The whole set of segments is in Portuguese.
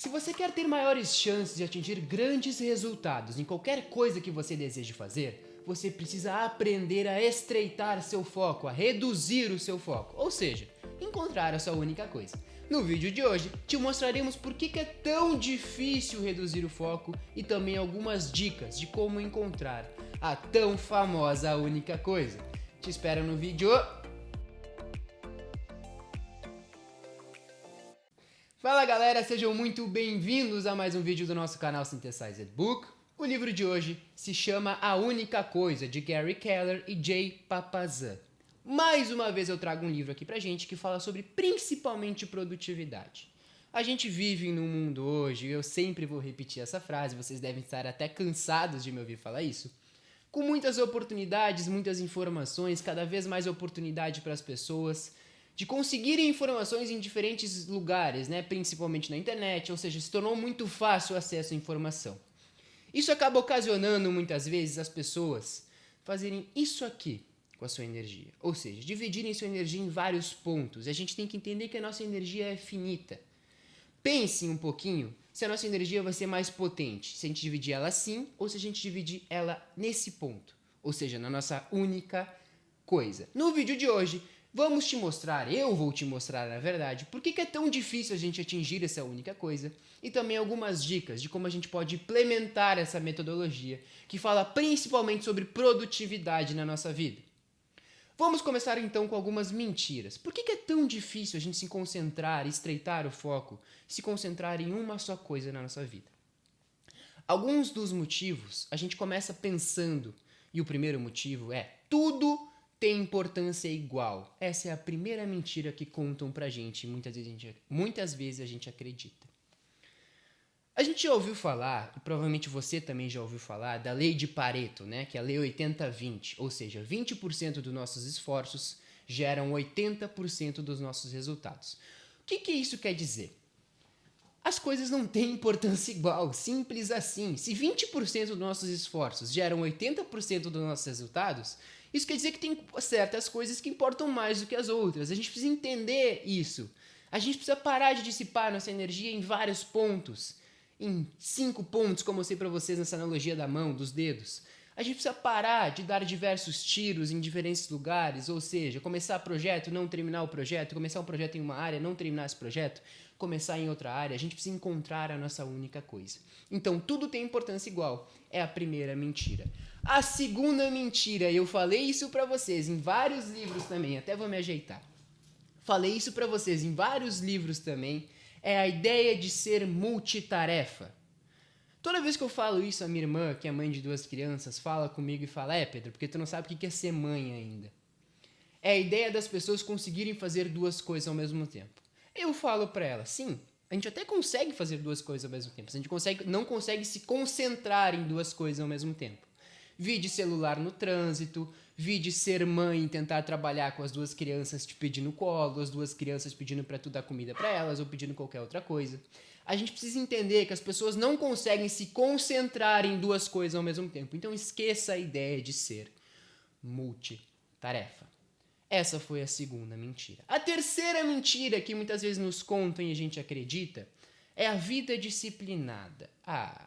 Se você quer ter maiores chances de atingir grandes resultados em qualquer coisa que você deseje fazer, você precisa aprender a estreitar seu foco, a reduzir o seu foco, ou seja, encontrar a sua única coisa. No vídeo de hoje, te mostraremos por que é tão difícil reduzir o foco e também algumas dicas de como encontrar a tão famosa única coisa. Te espero no vídeo! Fala galera, sejam muito bem-vindos a mais um vídeo do nosso canal Synthesized Book. O livro de hoje se chama A Única Coisa, de Gary Keller e Jay Papasan. Mais uma vez eu trago um livro aqui pra gente que fala sobre principalmente produtividade. A gente vive num mundo hoje, e eu sempre vou repetir essa frase, vocês devem estar até cansados de me ouvir falar isso, com muitas oportunidades, muitas informações, cada vez mais oportunidade para as pessoas de conseguirem informações em diferentes lugares, né? Principalmente na internet, ou seja, se tornou muito fácil o acesso à informação. Isso acaba ocasionando muitas vezes as pessoas fazerem isso aqui com a sua energia, ou seja, dividirem sua energia em vários pontos. E a gente tem que entender que a nossa energia é finita. Pensem um pouquinho se a nossa energia vai ser mais potente, se a gente dividir ela assim ou se a gente dividir ela nesse ponto, ou seja, na nossa única coisa. No vídeo de hoje, eu vou te mostrar, na verdade, por que é tão difícil a gente atingir essa única coisa e também algumas dicas de como a gente pode implementar essa metodologia que fala principalmente sobre produtividade na nossa vida. Vamos começar então com algumas mentiras. Por que é tão difícil a gente se concentrar, estreitar o foco, se concentrar em uma só coisa na nossa vida? Alguns dos motivos a gente começa pensando, e o primeiro motivo é tudo tem importância igual. Essa é a primeira mentira que contam pra gente, muitas vezes a gente acredita. A gente já ouviu falar, e provavelmente você também já ouviu falar, da lei de Pareto, né? Que é a lei 80-20, ou seja, 20% dos nossos esforços geram 80% dos nossos resultados. O que isso quer dizer? As coisas não têm importância igual, simples assim. Se 20% dos nossos esforços geram 80% dos nossos resultados, isso quer dizer que tem certas coisas que importam mais do que as outras. A gente precisa entender isso. A gente precisa parar de dissipar nossa energia em vários pontos. Em 5 pontos, como eu sei para vocês nessa analogia da mão, dos dedos. A gente precisa parar de dar diversos tiros em diferentes lugares, ou seja, começar projeto, não terminar o projeto, começar um projeto em uma área, não terminar esse projeto, começar em outra área. A gente precisa encontrar a nossa única coisa. Então, tudo tem importância igual. É a primeira mentira. A segunda mentira, eu falei isso pra vocês em vários livros também, até vou me ajeitar. Falei isso pra vocês em vários livros também, é a ideia de ser multitarefa. Toda vez que eu falo isso, a minha irmã, que é mãe de 2 crianças, fala comigo e fala: Pedro, porque tu não sabe o que é ser mãe ainda. É a ideia das pessoas conseguirem fazer 2 coisas ao mesmo tempo. Eu falo pra ela: sim, a gente até consegue fazer 2 coisas ao mesmo tempo. A gente não consegue se concentrar em 2 coisas ao mesmo tempo. Vi de celular no trânsito, vi de ser mãe e tentar trabalhar com as 2 crianças te pedindo colo, as 2 crianças pedindo pra tu dar comida pra elas ou pedindo qualquer outra coisa. A gente precisa entender que as pessoas não conseguem se concentrar em 2 coisas ao mesmo tempo. Então esqueça a ideia de ser multitarefa. Essa foi a segunda mentira. A terceira mentira que muitas vezes nos contam e a gente acredita é a vida disciplinada.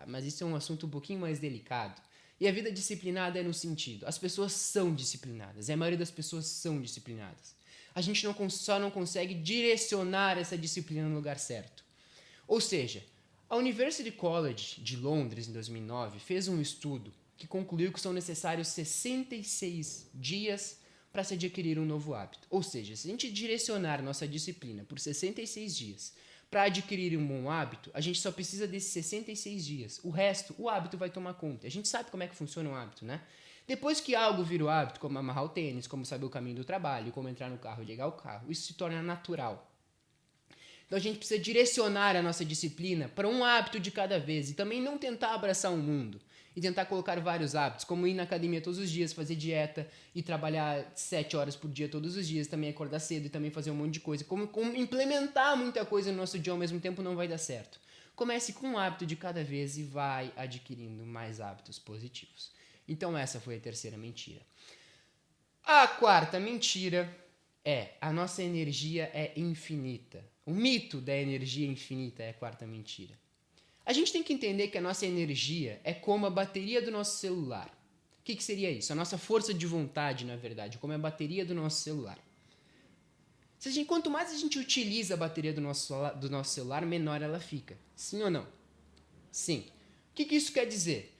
Mas isso é um assunto um pouquinho mais delicado. E a vida disciplinada é no sentido, as pessoas são disciplinadas, a maioria das pessoas são disciplinadas. A gente só não consegue direcionar essa disciplina no lugar certo. Ou seja, a University College de Londres, em 2009, fez um estudo que concluiu que são necessários 66 dias para se adquirir um novo hábito. Ou seja, se a gente direcionar nossa disciplina por 66 dias para adquirir um bom hábito, a gente só precisa desses 66 dias. O resto, o hábito vai tomar conta. A gente sabe como é que funciona um hábito, né? Depois que algo vira o hábito, como amarrar o tênis, como saber o caminho do trabalho, como entrar no carro e ligar o carro, isso se torna natural. Então a gente precisa direcionar a nossa disciplina para um hábito de cada vez e também não tentar abraçar o mundo e tentar colocar vários hábitos, como ir na academia todos os dias, fazer dieta e trabalhar 7 horas por dia todos os dias, também acordar cedo e também fazer um monte de coisa. Como implementar muita coisa no nosso dia ao mesmo tempo não vai dar certo. Comece com um hábito de cada vez e vai adquirindo mais hábitos positivos. Então essa foi a terceira mentira. A quarta mentira é: a nossa energia é infinita. O mito da energia infinita é a quarta mentira. A gente tem que entender que a nossa energia é como a bateria do nosso celular. O que seria isso? A nossa força de vontade, na verdade, como é a bateria do nosso celular. Quanto mais a gente utiliza a bateria do nosso celular, menor ela fica. Sim ou não? Sim. O que isso quer dizer?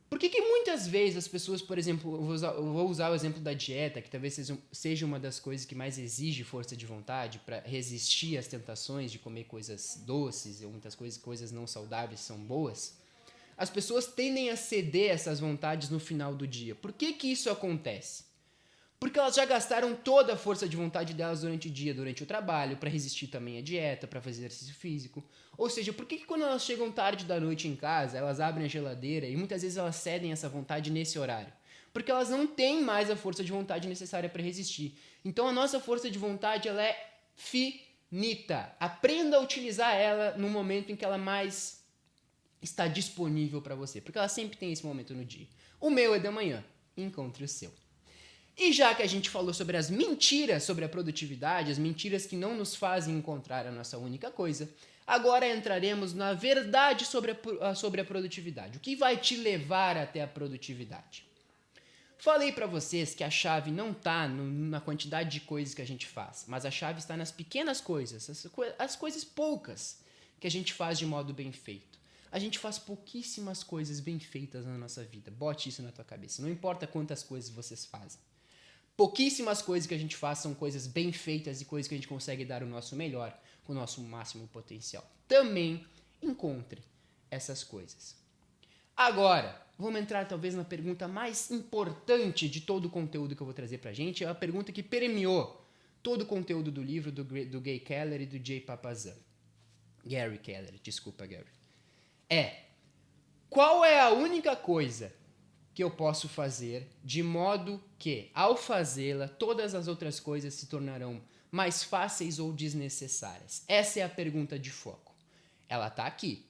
Por que muitas vezes as pessoas, por exemplo, eu vou usar o exemplo da dieta, que talvez seja uma das coisas que mais exige força de vontade para resistir às tentações de comer coisas doces, ou muitas coisas não saudáveis são boas, as pessoas tendem a ceder essas vontades no final do dia. Por que isso acontece? Porque elas já gastaram toda a força de vontade delas durante o dia, durante o trabalho, para resistir também à dieta, para fazer exercício físico. Ou seja, por que quando elas chegam tarde da noite em casa, elas abrem a geladeira e muitas vezes elas cedem essa vontade nesse horário? Porque elas não têm mais a força de vontade necessária para resistir. Então a nossa força de vontade ela é finita. Aprenda a utilizar ela no momento em que ela mais está disponível para você. Porque ela sempre tem esse momento no dia. O meu é da manhã. Encontre o seu. E já que a gente falou sobre as mentiras sobre a produtividade, as mentiras que não nos fazem encontrar a nossa única coisa, agora entraremos na verdade sobre a produtividade. O que vai te levar até a produtividade? Falei para vocês que a chave não está na quantidade de coisas que a gente faz, mas a chave está nas pequenas coisas, as coisas poucas que a gente faz de modo bem feito. A gente faz pouquíssimas coisas bem feitas na nossa vida. Bote isso na tua cabeça. Não importa quantas coisas vocês fazem. Pouquíssimas coisas que a gente faz são coisas bem feitas e coisas que a gente consegue dar o nosso melhor, com o nosso máximo potencial. Também encontre essas coisas. Agora, vamos entrar talvez na pergunta mais importante de todo o conteúdo que eu vou trazer pra gente. É a pergunta que permeou todo o conteúdo do livro do Gary Keller e do Jay Papasan. Gary Keller, desculpa, Gary. Qual é a única coisa que eu posso fazer de modo que, ao fazê-la, todas as outras coisas se tornarão mais fáceis ou desnecessárias? Essa é a pergunta de foco. Ela está aqui.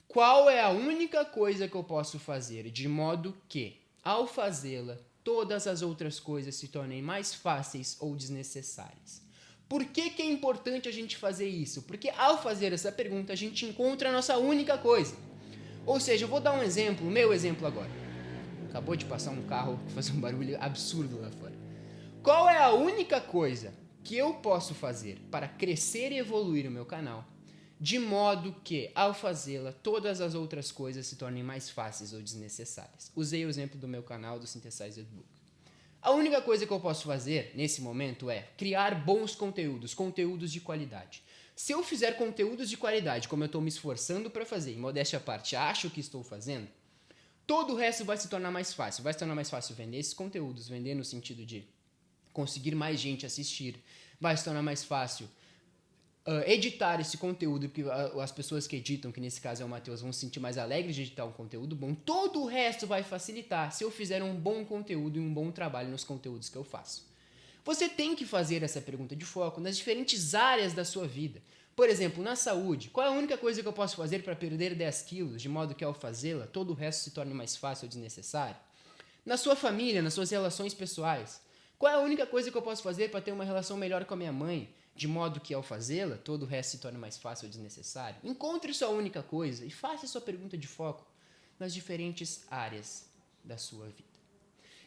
Qual é a única coisa que eu posso fazer de modo que, ao fazê-la, todas as outras coisas se tornem mais fáceis ou desnecessárias? Por que é importante a gente fazer isso? Porque ao fazer essa pergunta, a gente encontra a nossa única coisa. Ou seja, eu vou dar um exemplo, o meu exemplo agora. Acabou de passar um carro que faz um barulho absurdo lá fora. Qual é a única coisa que eu posso fazer para crescer e evoluir o meu canal, de modo que, ao fazê-la, todas as outras coisas se tornem mais fáceis ou desnecessárias? Usei o exemplo do meu canal do Synthesized Book. A única coisa que eu posso fazer, nesse momento, é criar bons conteúdos de qualidade. Se eu fizer conteúdos de qualidade, como eu estou me esforçando para fazer, em modéstia à parte, acho que estou fazendo, todo o resto vai se tornar mais fácil. Vai se tornar mais fácil vender esses conteúdos, vender no sentido de conseguir mais gente assistir. Vai se tornar mais fácil editar esse conteúdo, porque as pessoas que editam, que nesse caso é o Matheus, vão se sentir mais alegres de editar um conteúdo bom. Todo o resto vai facilitar se eu fizer um bom conteúdo e um bom trabalho nos conteúdos que eu faço. Você tem que fazer essa pergunta de foco nas diferentes áreas da sua vida. Por exemplo, na saúde, qual é a única coisa que eu posso fazer para perder 10 quilos, de modo que ao fazê-la, todo o resto se torne mais fácil ou desnecessário? Na sua família, nas suas relações pessoais, qual é a única coisa que eu posso fazer para ter uma relação melhor com a minha mãe, de modo que ao fazê-la, todo o resto se torne mais fácil ou desnecessário? Encontre sua única coisa e faça sua pergunta de foco nas diferentes áreas da sua vida.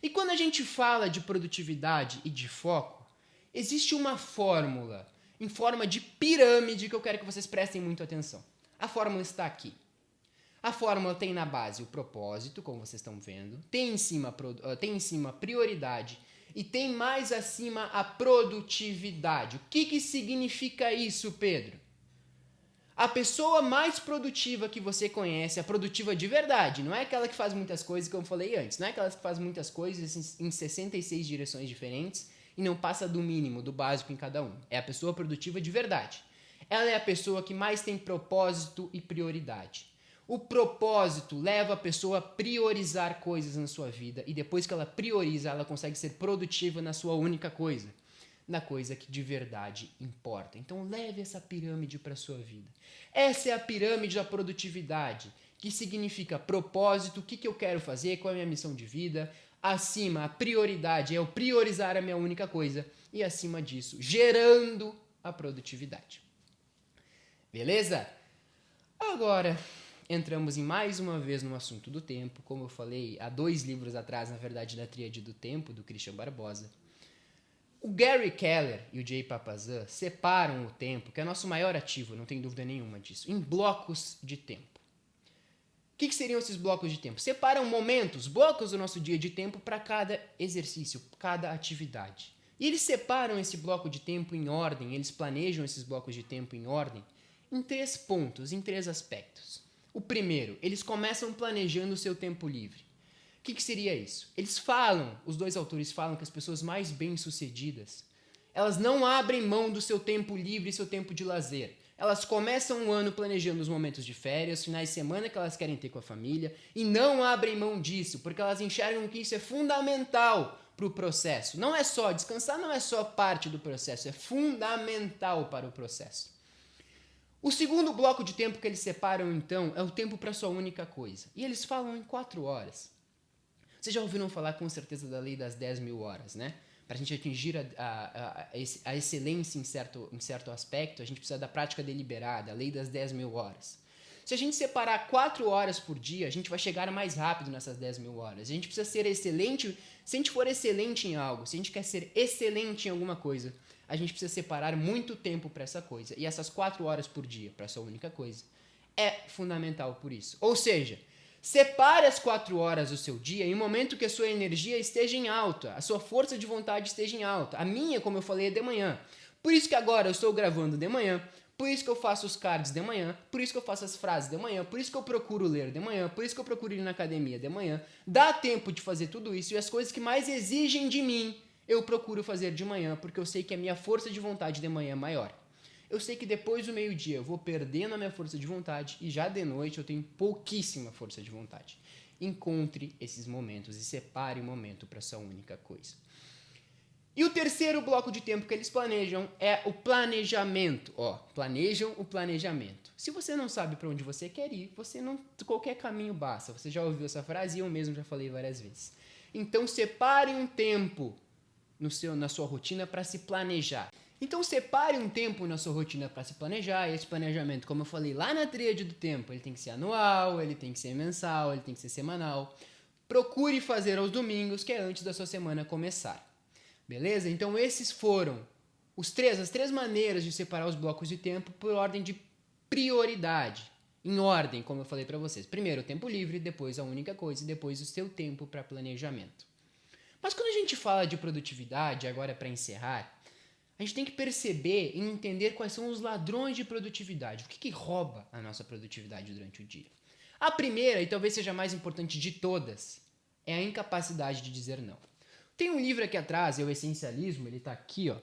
E quando a gente fala de produtividade e de foco, existe uma fórmula em forma de pirâmide que eu quero que vocês prestem muito atenção. A fórmula está aqui. A fórmula tem na base o propósito, como vocês estão vendo, tem em cima a prioridade e tem mais acima a produtividade. O que significa isso, Pedro? A pessoa mais produtiva que você conhece, a produtiva de verdade, não é aquela que faz muitas coisas, como eu falei antes, não é aquela que faz muitas coisas em 66 direções diferentes e não passa do mínimo, do básico em cada um. É a pessoa produtiva de verdade. Ela é a pessoa que mais tem propósito e prioridade. O propósito leva a pessoa a priorizar coisas na sua vida e depois que ela prioriza, ela consegue ser produtiva na sua única coisa, na coisa que de verdade importa. Então leve essa pirâmide para a sua vida. Essa é a pirâmide da produtividade, que significa propósito, o que eu quero fazer, qual é a minha missão de vida. Acima, a prioridade é eu priorizar a minha única coisa e acima disso, gerando a produtividade. Beleza? Agora, entramos em mais uma vez no assunto do tempo, como eu falei há 2 livros atrás, na verdade, da Tríade do Tempo, do Christian Barbosa. O Gary Keller e o Jay Papasan separam o tempo, que é nosso maior ativo, não tem dúvida nenhuma disso, em blocos de tempo. O que seriam esses blocos de tempo? Separam momentos, blocos do nosso dia de tempo para cada exercício, cada atividade. E eles separam esse bloco de tempo em ordem, eles planejam esses blocos de tempo em ordem, em 3 pontos, em 3 aspectos. O primeiro, eles começam planejando o seu tempo livre. O que seria isso? Eles falam, os 2 autores falam que as pessoas mais bem-sucedidas, elas não abrem mão do seu tempo livre e seu tempo de lazer. Elas começam o ano planejando os momentos de férias, finais de semana que elas querem ter com a família, e não abrem mão disso, porque elas enxergam que isso é fundamental para o processo. Não é só, descansar não é só parte do processo, é fundamental para o processo. O segundo bloco de tempo que eles separam, então, é o tempo para sua única coisa. E eles falam em 4 horas. Vocês já ouviram falar com certeza da lei das 10.000 horas, né? Para a gente atingir a excelência em certo aspecto, a gente precisa da prática deliberada, a lei das 10.000 horas. Se a gente separar 4 horas por dia, a gente vai chegar mais rápido nessas 10.000 horas. A gente precisa ser excelente. Se a gente for excelente em algo, se a gente quer ser excelente em alguma coisa, a gente precisa separar muito tempo para essa coisa. E essas 4 horas por dia, para essa única coisa, é fundamental por isso. Ou seja, separe as 4 horas do seu dia em um momento que a sua energia esteja em alta, a sua força de vontade esteja em alta. A minha, como eu falei, é de manhã. Por isso que agora eu estou gravando de manhã, por isso que eu faço os cards de manhã, por isso que eu faço as frases de manhã, por isso que eu procuro ler de manhã, por isso que eu procuro ir na academia de manhã. Dá tempo de fazer tudo isso e as coisas que mais exigem de mim, eu procuro fazer de manhã, porque eu sei que a minha força de vontade de manhã é maior. Eu sei que depois do meio-dia eu vou perdendo a minha força de vontade e já de noite eu tenho pouquíssima força de vontade. Encontre esses momentos e separe o momento para essa única coisa. E o terceiro bloco de tempo que eles planejam é o planejamento. Planejam o planejamento. Se você não sabe para onde você quer ir, qualquer caminho basta. Você já ouviu essa frase e eu mesmo já falei várias vezes. Então separe um tempo na sua rotina para se planejar. Então separe um tempo na sua rotina para se planejar, e esse planejamento, como eu falei lá na tríade do tempo, ele tem que ser anual, ele tem que ser mensal, ele tem que ser semanal. Procure fazer aos domingos, que é antes da sua semana começar. Beleza? Então esses foram as 3 maneiras de separar os blocos de tempo por ordem de prioridade. Em ordem, como eu falei para vocês. Primeiro o tempo livre, depois a única coisa e depois o seu tempo para planejamento. Mas quando a gente fala de produtividade, agora para encerrar, a gente tem que perceber e entender quais são os ladrões de produtividade. O que rouba a nossa produtividade durante o dia? A primeira, e talvez seja a mais importante de todas, é a incapacidade de dizer não. Tem um livro aqui atrás, é o Essencialismo, ele tá aqui,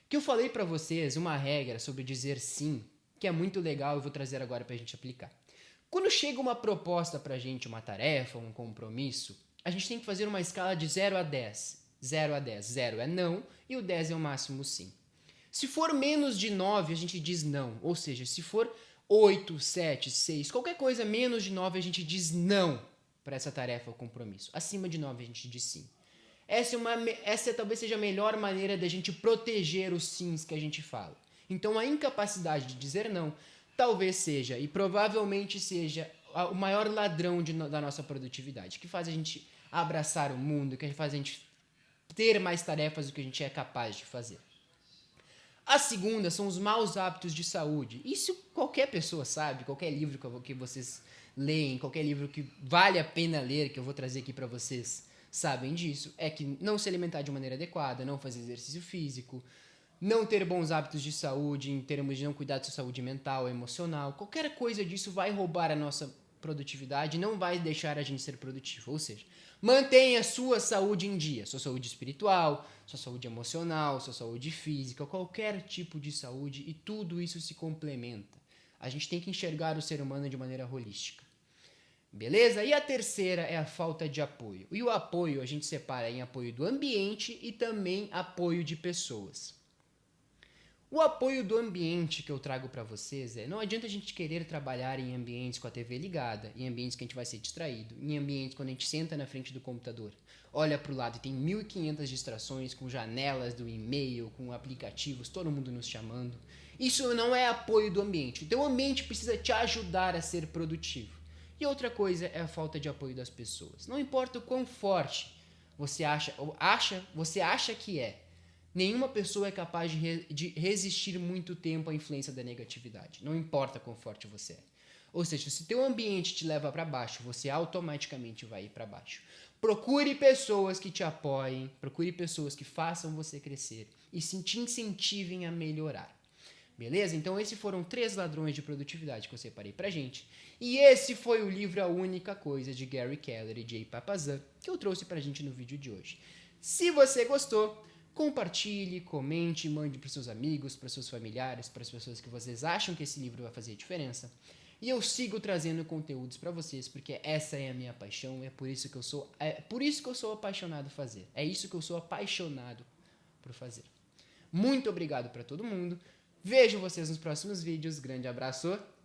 que eu falei para vocês uma regra sobre dizer sim, que é muito legal e vou trazer agora pra gente aplicar. Quando chega uma proposta pra gente, uma tarefa, um compromisso, a gente tem que fazer uma escala de 0 a 10. 0 a 10. 0 é não e o 10 é o máximo sim. Se for menos de 9, a gente diz não. Ou seja, se for 8, 7, 6, qualquer coisa menos de 9, a gente diz não para essa tarefa ou compromisso. Acima de 9, a gente diz sim. Essa talvez seja a melhor maneira da gente proteger os sims que a gente fala. Então, a incapacidade de dizer não talvez seja, e provavelmente seja, o maior ladrão da nossa produtividade, que faz a gente abraçar o mundo, que faz a gente ter mais tarefas do que a gente é capaz de fazer. A segunda são os maus hábitos de saúde. Isso qualquer pessoa sabe, qualquer livro que vocês leem, qualquer livro que vale a pena ler, que eu vou trazer aqui para vocês, sabem disso. É que não se alimentar de maneira adequada, não fazer exercício físico, não ter bons hábitos de saúde, em termos de não cuidar da sua saúde mental, emocional, qualquer coisa disso vai roubar a nossa produtividade, não vai deixar a gente ser produtivo. Ou seja, mantenha a sua saúde em dia, sua saúde espiritual, sua saúde emocional, sua saúde física, qualquer tipo de saúde, e tudo isso se complementa. A gente tem que enxergar o ser humano de maneira holística. Beleza? E a terceira é a falta de apoio. E o apoio a gente separa em apoio do ambiente e também apoio de pessoas. O apoio do ambiente que eu trago para vocês não adianta a gente querer trabalhar em ambientes com a TV ligada, em ambientes que a gente vai ser distraído, em ambientes quando a gente senta na frente do computador, olha para o lado e tem 1.500 distrações com janelas do e-mail, com aplicativos, todo mundo nos chamando. Isso não é apoio do ambiente. O teu ambiente precisa te ajudar a ser produtivo. E outra coisa é a falta de apoio das pessoas. Não importa o quão forte você acha que é, nenhuma pessoa é capaz de resistir muito tempo à influência da negatividade. Não importa quão forte você é. Ou seja, se teu ambiente te leva para baixo, você automaticamente vai ir para baixo. Procure pessoas que te apoiem, procure pessoas que façam você crescer e te incentivem a melhorar. Beleza? Então esses foram 3 ladrões de produtividade que eu separei pra gente. E esse foi o livro A Única Coisa, de Gary Keller e Jay Papasan, que eu trouxe pra gente no vídeo de hoje. Se você gostou, compartilhe, comente, mande pros seus amigos, pros seus familiares, para as pessoas que vocês acham que esse livro vai fazer diferença. E eu sigo trazendo conteúdos para vocês, porque essa é a minha paixão, é por isso que eu sou apaixonado por fazer. É isso que eu sou apaixonado por fazer. Muito obrigado para todo mundo. Vejo vocês nos próximos vídeos. Grande abraço.